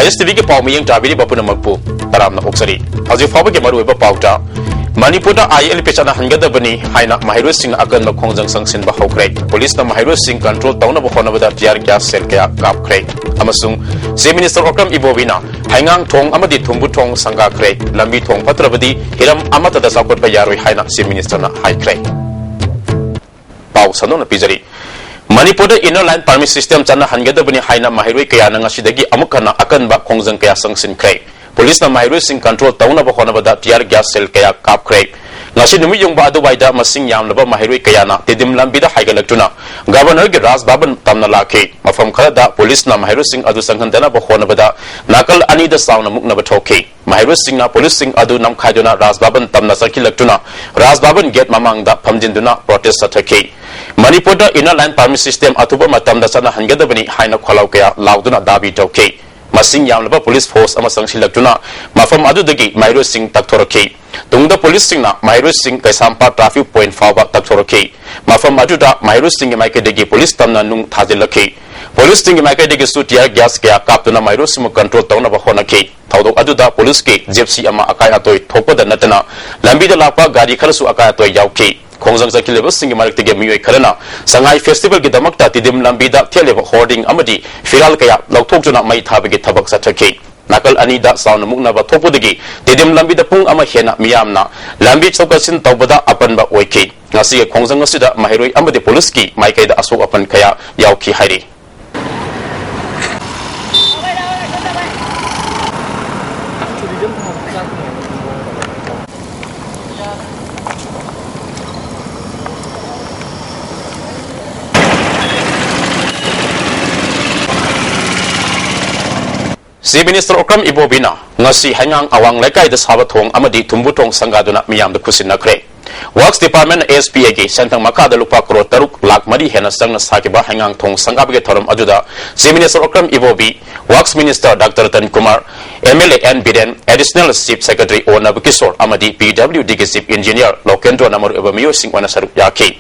ISTV के पाव मियंग टाबिरी बपुन मकपु तरामना ओक्सरी हजि फाबे के मरुइबा पाउटा मणिपुर आईएल पेचना हंगदबनी हाइना माहिरो सिंह अकन मखोंजंग संगसिन बा हौख्रे पुलिस ना माहिरो सिंह कंट्रोल तौना बखोनबदा टियर गैस सेल कया कापख्रे अमसुंग चीफ मिनिस्टर ओक्रम इबोबिना हाइंगांग थोंग अमदि थुंबु थोंग संगाख्रे लंबी थोंग पत्रबदी हिरम अमतदा सापटबा यारोय हाइना चीफ मिनिस्टर ना हाइख्रे पाउ सनोना पिजरी Manipur inner line permit system चना हंगदबनी हाइना माहिरो कया नंगासिदगी अमुकना अकनबा खोंजंग कया संगसिनख्रे पुलिस ना माहिरो सिंह कंट्रोल तौना बखोनबदा टियर गैस सेल कया कापख्रे ngasi numi yongba adubaida masing yamlaba mahiroi kayana tidim lambida haigalaktuna governor ge ras baban tamna lakhe mafam kharada police na mahiro singh adu sanghandana bahonabada nakal ani da sauna mukna bathoke mahiro singh na police singh adu nam khaiduna ras baban tamna sarkilaktuna ras baban gate mamang da phamjinduna protest sathake manipur da inner line permit system atuba matam da sana hangadabani haina kholau kaya lauduna dabi toke masing yamlaba police force ama sangsilaktuna mafam adu dagi mahiro singh takthorake tungda police sing na mahiro singh kaisampa traffic point fawa takthorake mafam aduda mahiro singh maike degi police tamna nung thajilake police sing maike degi su tear gas kya kaptuna mahiro singh control tawna ba honake thaudok aduda police ke gypsy ama akai atoi thopada natana lambi da lapa gari kharasu akai atoi yauke khongjang sakileba sing marik tege miyoi kharana sangai festival ki damakta tidim lambi da theleba hoarding amadi firal kaya lauthokjuna mai thabage thabak sathake nakal anida sauna mukna ba thopudagi tidim lambi da pung ama hena miyamna lambi chokasin tawbada apanba oike ngasi khongjang asida mahiroi amadi police ki maikai da asok apan khaya yauki hairi Chief Minister Okram Ibobina ngasi hangang awang lekai da sabathong amadi tumbutong sangaduna miyam da kusinakre Works Department SPA ge sentang makada lupa crore 3 lakh mari hena sangna sakiba hangang thong sangabge thoram ajuda Chief Minister Okram Ibobi Works Minister Dr. Tan Kumar MLA N Biden Additional Chief Secretary Onab Kishore amadi PWD ge Chief Engineer Lokendro namur ebamiyo sing wana saruk yake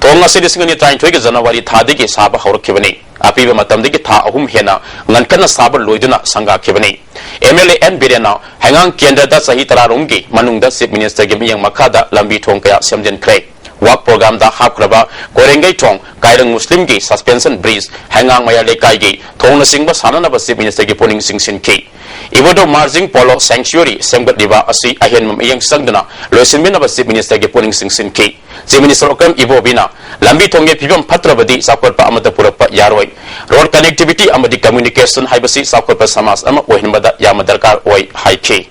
thong asidi singani train thoige January thadi ge saba haurakibani apiba matamdagi tha ahum hena ngankana sabar loiduna sanga khibani MLA N Birena hangang kendra da sahi tararumgi manungda Chief Minister ge miyang makada lambi thong kaya semjen kre work program da hakraba korengai thong kairang muslim ge suspension bridge hangang maya lekai ge thongna singba sanana ba Chief Minister ge poling singsin ki ibodo marging polo sanctuary semgat diba asi ahen miyang sangduna loisinmena ba Chief Minister ge poling singsin ki Chief Minister Okram Ibobina lambi thongge phibam phatrabadi sakorpa amata purapa yaroi road connectivity amadi communication haibasi sakorpa samas ama ohinbada yama darkar oi haike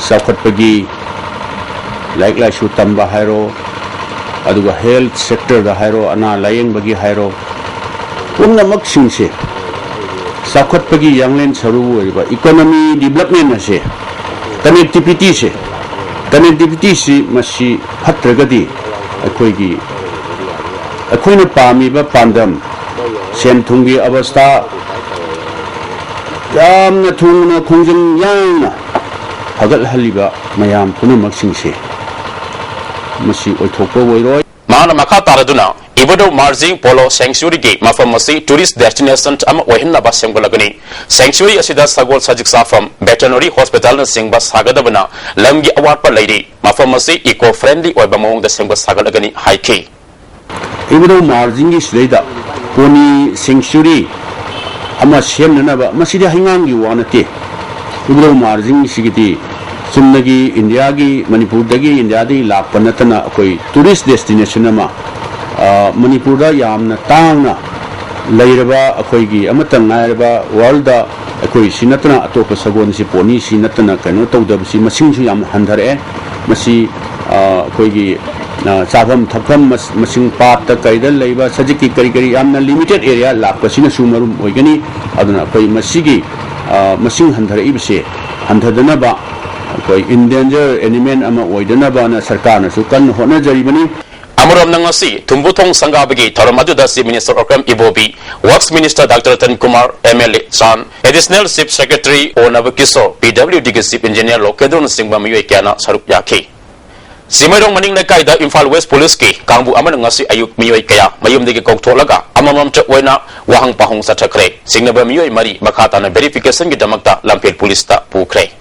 sakorpagi like shu tamba hairo aduga health sector da hairo ana layeng bagi hairo pumna maksing se sakorpagi yanglen saru oiba economy development ase connectivity se masi phatragadi akoigi akoina pamiba pandam sen thungi avastha yamna thungna khongjang yangna hagal haliba mayam punamak singse masi oithokpa oiroi mana makha taraduna ibodo marging polo sanctuary ge mafamasi tourist destination ama ohinna ba semgolagani sanctuary asida sagol sajik safam veterinary hospital na singba sagadabana lamgi award pa leiri mafamasi eco friendly oiba mong da singba sagalagani haike ibodo marging is leida poni sanctuary ama semna ba masida hingang gi wanate ibodo marging sigiti sumnagi india gi manipur dagi india di lakpanatana koi tourist destination ama manipur da yamna tangna leiraba akoi gi amatang nairaba world da akoi sinatna atopa sagon si poni sinatna kano tawdab si masing su yam handare masi akoi gi chabam thakam masing pat ta kaidal leiba sajiki kari yamna limited area lakpasina sumarum oigani aduna akoi masigi masing handare ibse handadana ba akoi endanger animal ama oidana ba na sarkar na su kan hona jaribani Amuram nangasi tumbutong sangabagi thoramadu da Chief Minister Okram Ibobi Works Minister Dr. Tan Kumar MLA Chan Additional Chief Secretary Onab Kishore PWD Chief Engineer Lokendro Singba Miyoy Kyana saruk yake Simairong maning na kaida Imphal West Police ki kangbu aman ngasi ayuk miyoy kaya mayumdigi kongtolaga amamam chakwaina wahang pahong sa chakre singnaba miyoy mari makata na verification ki damakta lampil police ta pukre.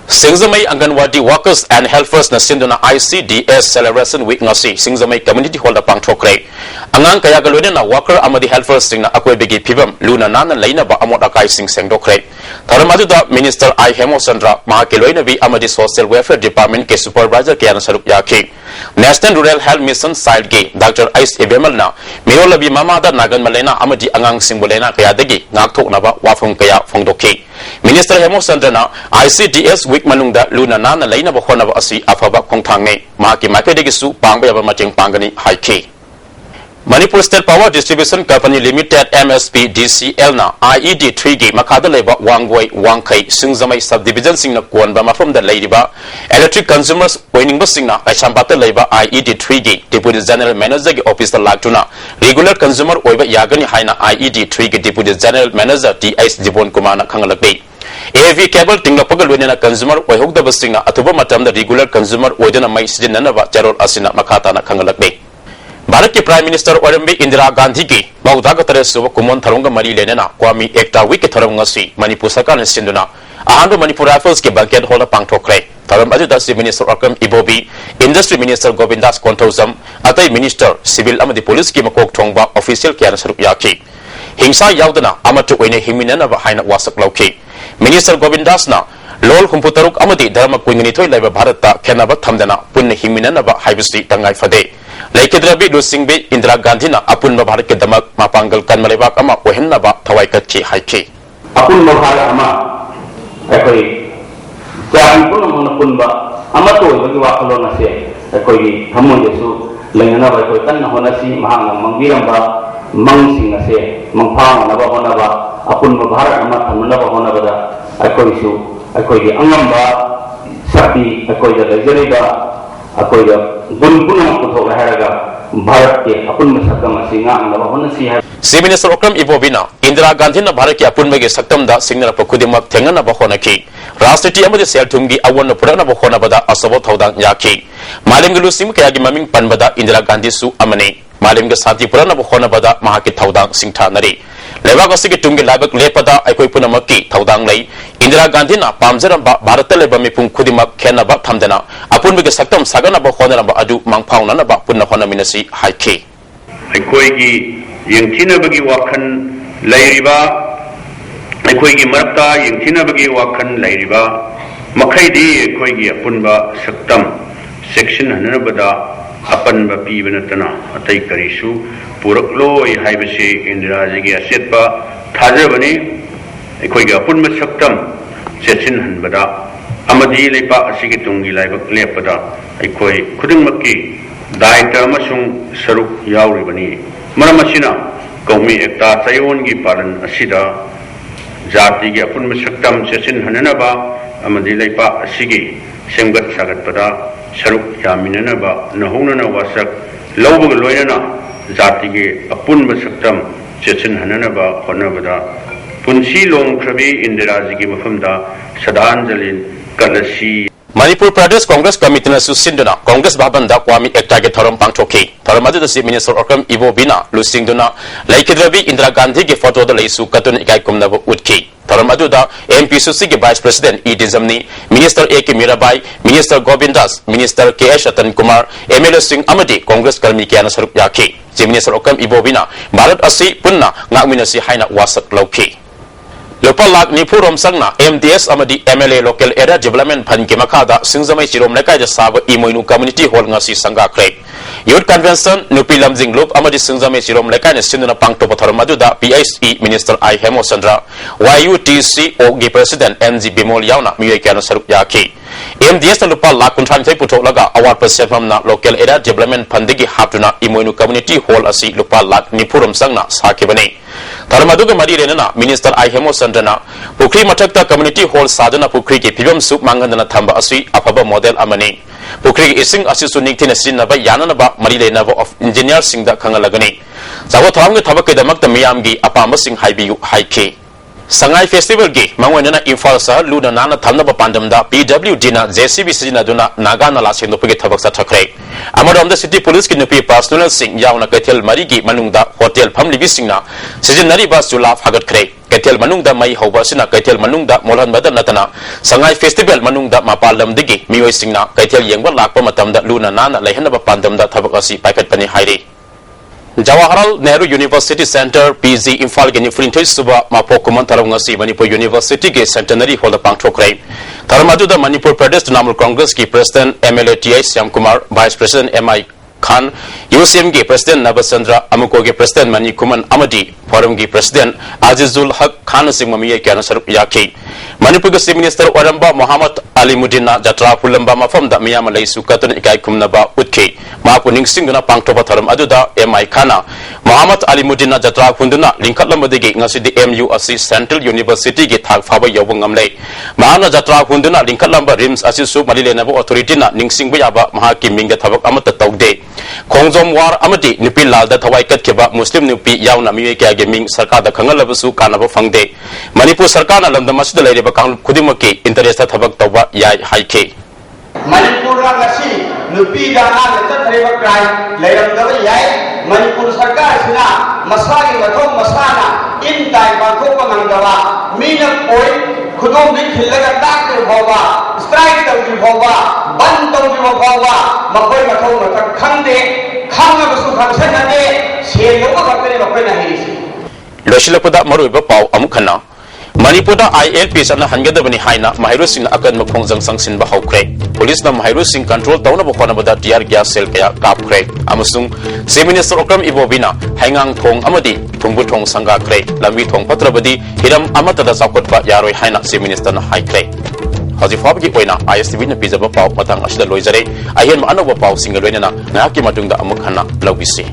Singzamay Anganwadi Workers and Helpers na sinduna ICDS Celebration Week ngasi Singzamay Community Hall da pangthokre. Angang kaya galwena na worker amadi helpers sing na akoy bigi pibam luna nana laina ba amot akay sing sengdokre. Taramadu da Minister I Hemo Sandra mahakilwena bi amadi Social Welfare Department ke supervisor kaya na sarup yaki. National Rural Health Mission side ge Dr. ISTV na Mirola bi mamada nagan malena amadi angang simbolena kaya dagi ngakthok na ba wafung kaya fongdoki. Minister Hemo Sandra na ICDS Week manungda luna nana laina ba khona ba asi afaba khongthangne mahaki makedegi su pangba ba maching pangani haiki. Manipur State Power Distribution Company Limited MSP DCL na IED 3G makada leba wangway wangkai singzamay subdivision sing na kuan ba mafam da ladiba electric consumers winning basing na kaisambata leba IED 3G Deputy General Manager ki office ta lagtuna regular consumer oiba yagani haina IED 3G Deputy General Manager TS Jibon Kumar na khangalakbe AV cable tingla pagal wenena consumer oihogda basing na atuba matam da regular consumer oidana mai sidinana ba charol asina makata na khangalakbe Bharat के prime minister ओरम्बे Indira Gandhi की मौदाग तरह सुब Koeman थरोंगा मरी लेना क्वामी एकता week के थरोंगा सी मणिपुर सरकार ने सिंधुना आहंदो मणिपुर राइफल्स के बंकेट हॉल पांगथोखरे थरम अदु दस मिनिस्टर अकम इबोबी इंडस्ट्री मिनिस्टर गोविंदास कोंथोजम अतई मिनिस्टर सिविल अमदी पुलिस की मकोक थोंगबा ऑफिशियल के सरुप याकी हिंसा यावदना अमतु ओइने हिमिनना हाइना वासक लौकी मिनिस्टर गोविंदास ना लोल हुंपु तरुक अमदी धर्म कुंगनी थोय लेबा भारत ता खेनाबा थमदना पुन्ने हिमिनना हाइबसी तंगाई फदे लेकिद्रबी लुसिंगबी इंदिरा गांधी ना अपुन भारत के दमक मापांगल कनमलेबा कमा ओहन्नबा थवाई कच्ची हाइकी अपुन भारत अमा अकोई जान पुन मन पुनबा अमा तो बगी वाखलो नसे अकोई हमो जेसु लेंगना बा कोई कन्न होनसी महांग मंगीरंबा मंगसिंग नसे मंगफांग नबा होनबा अपुन भारत अमा थमनबा होनबदा अकोई की अंगंबा शक्ति अकोई द लेजरेगा अकोई द गुनपुन पुथो रहगा भारत के अपुन सकम सिंगा नबा होनसी है सी मिनिस्टर ओक्रम इबोबिना इंदिरा गांधी ना भारत के अपुन के सक्तम दा सिंगना पखुदिमक थेंगना बखोनकी राष्ट्रपति अमदे सेलथुंगी अवन पुरना बखोनबदा असबो थौदांग याकी मालिम गलु सिम कयागी ममिंग पनबदा इंदिरा गांधी सु अमने मालिम के शांति पुरना बखोनबदा महाकी थौदांग सिंथा नरी लेबाक असि के तुंगे लाबक लेपदा अकोई पुनमकी थौदांग लई इंदिरा गांधी ना पामजरबा भारत लेबा मिपुंग खुदिमक खेनबा थमदना अपुन के सक्तम सगना बखोनबा अदु मांगफाउनबा पुन होनमिनसी हाइकी अकोई की यंगथिनबगी वाखन लैरिबा अकोई की मरता यंगथिनबगी वाखन लैरिबा मखैदी अकोई की अपुनबा सक्तम सेक्शन हनबदा अपनबा पीबनतना अतई करिसु पुरकलोय हाइबसे इंदिरा जी की असेतबा थाजबने अकोई की अपुनबा सक्तम सेक्शन हनबदा अमदी लेपा असिगी तुंगी लाइबक लेपदा अकोई खुदिंगमकी दायित्व अमसुंग सरुक यावरिबनी मरम असिना कौमी एकता चयोन की पालन असिदा जाति की अपुन सक्तम सेसिन हननबा अमदी लेपा असिगी सेमगत सागतपदा सरुक यामिननबा नहुनना वासक लौबग लोयना जाति के अपुन सक्तम सेसिन हननबा होनबदा पुंसी लोंख्रबी इंदिरा जी की मफमदा श्रद्धांजलि कलसी मणिपुर प्रदेश कांग्रेस कमिटी ने सुसिंदुना कांग्रेस भवन दा क्वामी एकता के थरम पांगथोकी थरम अदु चीफ मिनिस्टर ओक्रम इबोबिना लुसिंगदुना लेकिद्रबी इंदिरा गांधी के फोटो द लेसु कतुन इकाई कुमनब उठकी थरम अदु दा एमपीसीसी के वाइस प्रेसिडेंट ई डिजमनी minister A K Mirabai minister Govindas minister K S Ratan Kumar MLA Singh अमदी कांग्रेस कर्मी के अन सरुप याकी चीफ मिनिस्टर ओक्रम इबोबिना भारत असि पुन्ना ngakminasi haina wasak lauki लोपा लाख निफू रोमसंगना एमडीएस अमदी MLA local area development fund के मखादा सिंगजमई चिरोम लेकाय साब इमोइनु कम्युनिटी हॉल ngasi संगाख्रे यूथ कन्वेंशन नुपी लमजिंग लुप अमदी सिंगजमई चिरोम लेकाय ने सिंदुना पांगतो पथरम मदुदा PSE minister I Hemo Chandra वायूटीसीओ के प्रेसिडेंट एनजी बिमोल यावना मिये केन सरुप याकी एमडीएस लुपा लाख कुंथान पुथोलगा अवार्ड प्रसेफमना लोकल एरिया डेवलपमेंट फंड की हापटुना इमोइनु कम्युनिटी हॉल असि लुपा लाख निफू रोमसंगना साकेबने धर्मदुग मरी रेना मिनिस्टर आई हेमो चंद्रना पुखरी मथक्ता कम्युनिटी हॉल सादना पुखरी के फिवम सुप मांगना थंब असि अफब मॉडल अमने पुखरी इसिंग असि निक्थिन सिनबा याननबा मरी लेनबा ऑफ इंजीनियर सिंग दा खंगलगनी जागो थरम के थबक के दमक मियाम की अपाम सिंग हाइबियु हाइके Sangai Festival gi mangwana Imphal sa luna nana thamna ba pandamda PWD na JCB sijina duna naga nala sing nopege thabak sa thakre amarom the city police ki nupi personal sing yauna kaithel mari gi manungda hotel family bi singna sijinari ba sula phagat khre kaithel manungda mai hoba sina kaithel manungda molhan badan natana Sangai Festival manungda mapalam digi miwai singna kaithel yengba lakpa matamda luna nana laihana ba pandamda thabak asi paikat pani haire Jawaharlal Nehru University Center PG Imphal ge Nifrinthoi suba mapo kuman tarangasi Manipur University ge centenary hall da pangthokrai Tharamadu da Manipur Pradesh Trinamool Congress ki President MLA TI Syam Kumar Vice President MI Khan UCM ge President Nabasandra Amuko ge President Mani Kuman Amadi Forum ge President Azizul Haq Khan sing mamiye kyana sarup yakhi Manipur ge Chief Minister Oramba Muhammad Ali Mudina Jatra Pulamba mafam da miyam lai sukatun ikai kumnaba utke mapu ningsing duna pangthoba tharam aduda MI Khana Muhammad Ali Mudina Jatra Hunduna lingkat lambadege ngasidi MU asi Central University ge thak phaba yawung amle mahana Jatra Hunduna lingkat lamba RIMS asi su malilena bo authority na ningsing yaba mahaki mingda thabak amata tawde khongjom war amati nipi lalda thawai katkeba muslim nipi yauna miye kya ge ming sarkar da khangalabsu kanaba phangde Manipur sarkar na lamda masjid laireba kang khudimaki interest thabak tawba yai haike Manipur ngasi nupi da na ta thariba krai leiram da yai Manipur sarkar sina masagi mathom masana in dai ba ko mangdawa mina koi khudom bi khilaga tak ke bhawa strike ta bi bhawa ban ta bi bhawa makoi mathom mathak khande khanga basu khangsan ade se lo ka kare makoi na hi Loshilapda maruiba pau amukhana Manipur da ILP sana hangada bani haina Mahiru Singh akan makhongjang sangsin ba haukre police na Mahiru Singh control tauna ba khona bada tiar gas sel kaya kapkre amasung Chief Minister Okram Ibobina hangang thong amadi thungbu thong sanga kre lambi thong patrabadi hiram amata da sakotba yaroi haina Chief Minister na haikre Hajifab gi oina ISTV na pizaba pau matang asida loizare ahen ma anaba pau singa loina na ngaki matungda amukhana lawisi